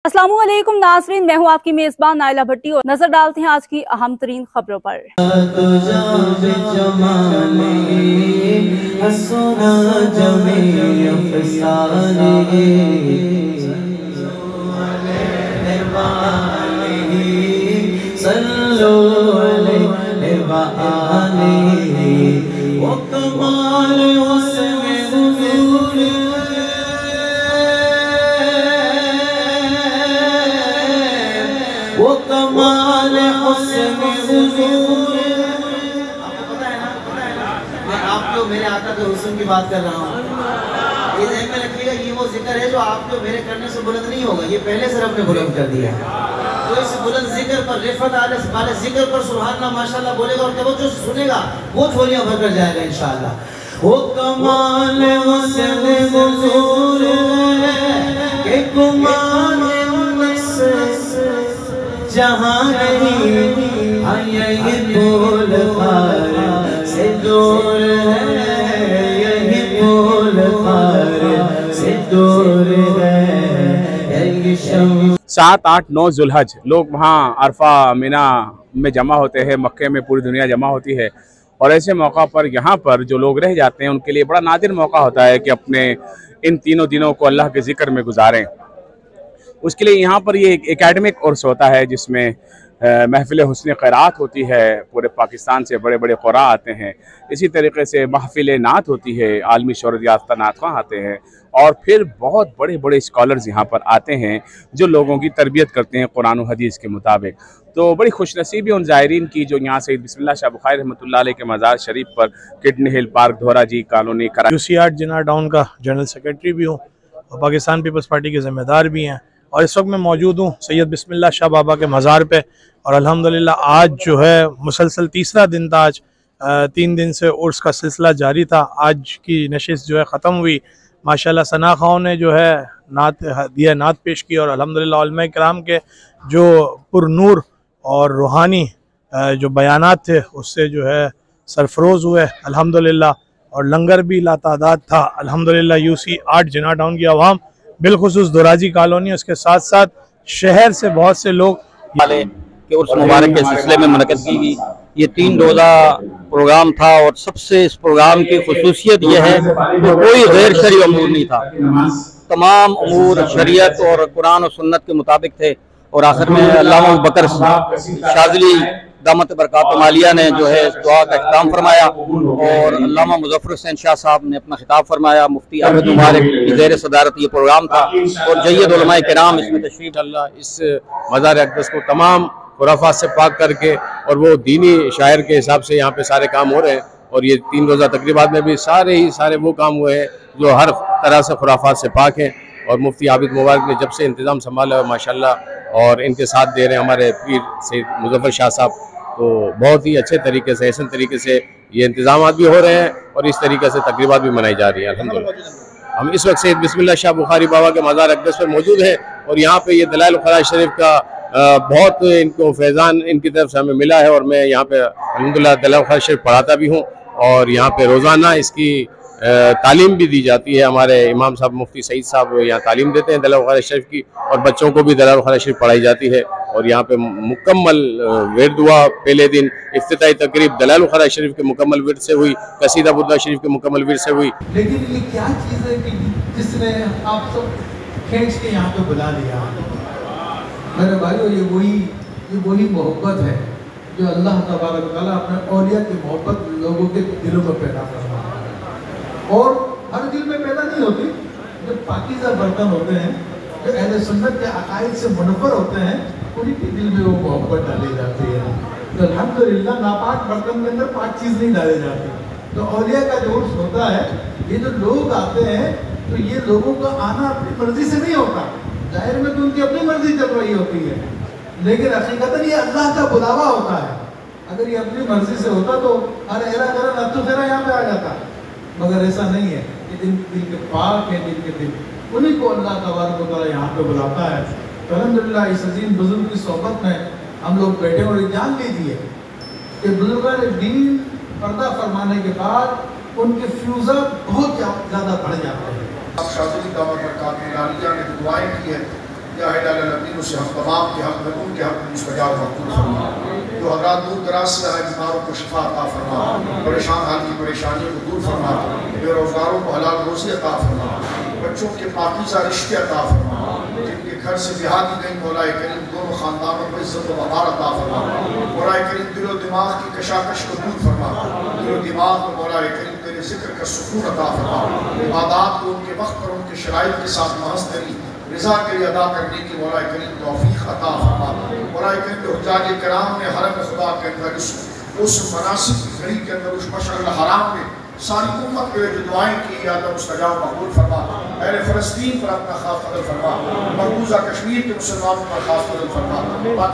अस्सलामुअलैकुम नाज़रीन, मैं हूँ आपकी मेज़बान नाइला भट्टी और नजर डालते हैं आज की अहम तरीन खबरों पर। वो कमाल हुस्न हुजूर। आपको पता है ना मैं आपको मेरे आका के हुस्न की बात कर रहा हूँ। ये ध्यान में रखिएगा, ये वो जिक्र है जो आपको मेरे करने से बुलंद नहीं होगा, ये पहले से रब ने बुलंद कर दिया है। तो इस बुलंद जिक्र पर रिफत वाले जिक्र पर सुभान माशाल्लाह बोलेगा और जब जो सुनेगा वो झोलियां भर कर जाएगा इंशाअल्लाह। वो कमाल हुस्न हुजूर के कमाल जहाँ नहीं यही बोल खार से दूर है, यही बोल खार से दूर है, यही शम। 7, 8, 9 जुल्हज लोग वहाँ अरफा मिना में जमा होते हैं। मक्के में पूरी दुनिया जमा होती है और ऐसे मौका पर यहाँ पर जो लोग रह जाते हैं उनके लिए बड़ा नादिर मौका होता है कि अपने इन तीनों दिनों को अल्लाह के ज़िक्र में गुजारें। उसके लिए यहाँ पर ये एक एकेडमिक कोर्स होता है जिसमें महफिल हुस्न क़िरात होती है। पूरे पाकिस्तान से बड़े बड़े क़ुरा आते हैं। इसी तरीके से महफिल नात होती है, आलमी शोहरत याफ्ता नातख़्वां आते हैं और फिर बहुत बड़े बड़े स्कॉलर्स यहाँ पर आते हैं जो लोगों की तरबियत करते हैं कुरान और हदीस के मुताबिक। तो बड़ी खुशनसीबी उन ज़ायरीन की जो यहाँ से बिस्मिल्लाह शाह बुखारी रहमतुल्लाह अलैह के मज़ार शरीफ पर किडनी हिल पार्क धोरा जी कॉलोनी कराची UC8 जिन्ना टाउन का जनरल सेक्रेटरी भी हूँ और पाकिस्तान पीपल्स पार्टी के ज़िम्मेदार भी हैं। और इस वक्त मैं मौजूद हूँ सैयद बिस्मिल्लाह शाह बाबा के मज़ार पे और अल्हम्दुलिल्लाह आज जो है मुसलसल तीसरा दिन था। आज 3 दिन से उर्स का सिलसिला जारी था। आज की नशिस्त जो है ख़त्म हुई। माशाल्लाह सना खाओं ने जो है नात पेश की और अल्हम्दुलिल्लाह उलमा किराम के जो पुरनूर और रूहानी जो बयानात थे उससे जो है सरफरोज़ हुए अल्हम्दुलिल्लाह। और लंगर भी लातादाद था अल्हम्दुलिल्लाह। UC8 जिन्ना टाउन की आवाम बिलखुसूस दोराजी कॉलोनी उसके साथ साथ शहर से बहुत से लोग कि उर्स मुबारक के सिलसिले में मुनक़िद की गई ये 3 रोज़ा प्रोग्राम था। और सबसे इस प्रोग्राम की खुसूसियत यह है कि कोई गैर शरई अमूर नहीं था। तमाम अमूर शरीयत और कुरान और सुन्नत के मुताबिक थे। और आखिर में अल्लामा अबू बकर शाज़ली दामत बरकात मालिया ने जो है दुआ का इख्तिताम फरमाया और अल्लामा मुज़फ़्फ़र हुसैन शाह साहब ने अपना खिताब फरमाया। मुफ्ती आबिद मुबारक की ज़ेर सदारत ये प्रोग्राम था और जय्यद उलमाए किराम इसमें तशरीफ़। अल्लाह इस मज़ार अक़दस को तमाम खुराफात से पाक करके और वो दीनी शायर के हिसाब से यहाँ पे सारे काम हो रहे हैं। और ये 3 रोज़ा तकरीबात में भी सारे वो काम हुए हैं जो हर तरह से खुराफात से पाक हैं। और मुफ्ती आबिद मुबारक ने जब से इंतज़ाम संभाला है माशाल्लाह और इनके साथ दे रहे हैं हमारे पीर सैयद मुज़फ़्फ़र शाह साहब, तो बहुत ही अच्छे तरीके से ऐसे तरीके से ये इंतज़ाम भी हो रहे हैं और इस तरीके से तकरीबात भी मनाई जा रही है अल्हम्दुलिल्लाह। हम इस वक्त सैयद बिस्मिल्लाह शाह बुखारी बाबा के मज़ार अक़दस पर मौजूद हैं और यहाँ पे ये दलाइल ख़ुराज शरीफ का बहुत इनको फैज़ान इनकी तरफ से हमें मिला है और मैं यहाँ पे अल्हम्दुलिल्लाह दलाइल ख़ुराज शरीफ पढ़ाता भी हूँ और यहाँ पे रोज़ाना इसकी तालीम भी दी जाती है। हमारे इमाम साहब मुफ्ती सईद साहब यहाँ तालीम देते हैं दलाइल ख़ुराज शरीफ की और बच्चों को भी दलाइल ख़ुराज शरीफ पढ़ाई जाती है। और यहाँ पे मुकम्मल विर्द हुआ। पहले दिन इफ्तिताई तकरीब दलाइल ख़ुराज शरीफ के मुकम्मल विर्द से हुई, कसीदा बुर्दा शरीफ के मुकम्मल विर्द से हुई। लेकिन ये क्या चीज़ है कि जिसने आप सब खींच के यहाँ पे बुला लिया? मेरे भाइयों ये वही मोहब्बत है जो अल्लाह तबारक व तआला अपने औलिया की मोहब्बत लोगों के दिलों में पैदा करता है। और हर दिल में पैदा नहीं होती, जो पाकीज़ा बर्तन होते हैं जो अहले सुन्नत के अकायद से मुनव्वर होते हैं उन्हीं के दिल में वो मोहब्बत डाली जाती है। तो अल्हम्दुलिल्लाह नापाक बर्तन के अंदर पाक चीज़ नहीं डाली जाती। तो औलिया का जो उर्स होता है, ये जो लोग आते हैं तो ये लोगों का आना अपनी मर्जी से नहीं होता। जाहिर में तो उनकी अपनी मर्जी चल रही होती है, लेकिन हकीकतन ये अल्लाह का बुलावा होता है। अगर ये अपनी मर्जी से होता तो हर एरा करा नत्थु फेरा यहाँ पे आ जाता, मगर ऐसा नहीं है। ये दिल के पाक है, दिल के दिल उन्हीं को अल्लाह तबारक व तआला यहाँ पे बुलाता है। तो अल्हम्दुलिल्लाह इस अजीम बुजुर्ग की सोहबत में हम लोग बैठे और जान लीजिए कि बुजुर्गान दीन पर्दा फरमाने के बाद उनके फ्यूज़ा बहुत ज़्यादा बढ़ जाते हैं। शाज़ली दामत बरकात ने दुआएं की है से हम तमाम के हक में उनके हक में मुस्तजाब मकबूल फरमा। जो हज़रात दूर दराज से आए बीमारों को शिफा अता फरमा, परेशान हाल की परेशानियों को दूर फरमा, बेरोजगारों को हलाल रोज़ी अता फरमा, बच्चों के पाकीज़ा रिश्ते अता फरमा, जिनके घर से ब्याह दी गई मौलाए करीम दोनों ख़ानदानों को इज़्ज़त व वक़ार अता फरमा। मौलाए करीम दिलो दिमाग की कशाकश को दूर फरमा, दिलो दिमाग को मौलाए करीम तेरे ज़िक्र का सुकून अता फरमा। इबादत को उनके वक्त पर उनके शराइत के साथ महज़ तेरी रज़ा के लिए अदा करने की मौलाए करीम तौफ़ीक़ अता फरमा। मौलाए करीम हुज्जाज किराम ने हरम खुदा के अंदर उस मनासिब की घड़ी के अंदर उस मशअल हराम में सारी उम्मत के लिए जो दुआएं की या तो मुस्तजाब मकबूल फरमा। अहले फ़लस्तीन पर अपना खास फज़ल फरमा, मकबूजा कश्मीर के मुसलमानों पर खास फज़ल फरमा।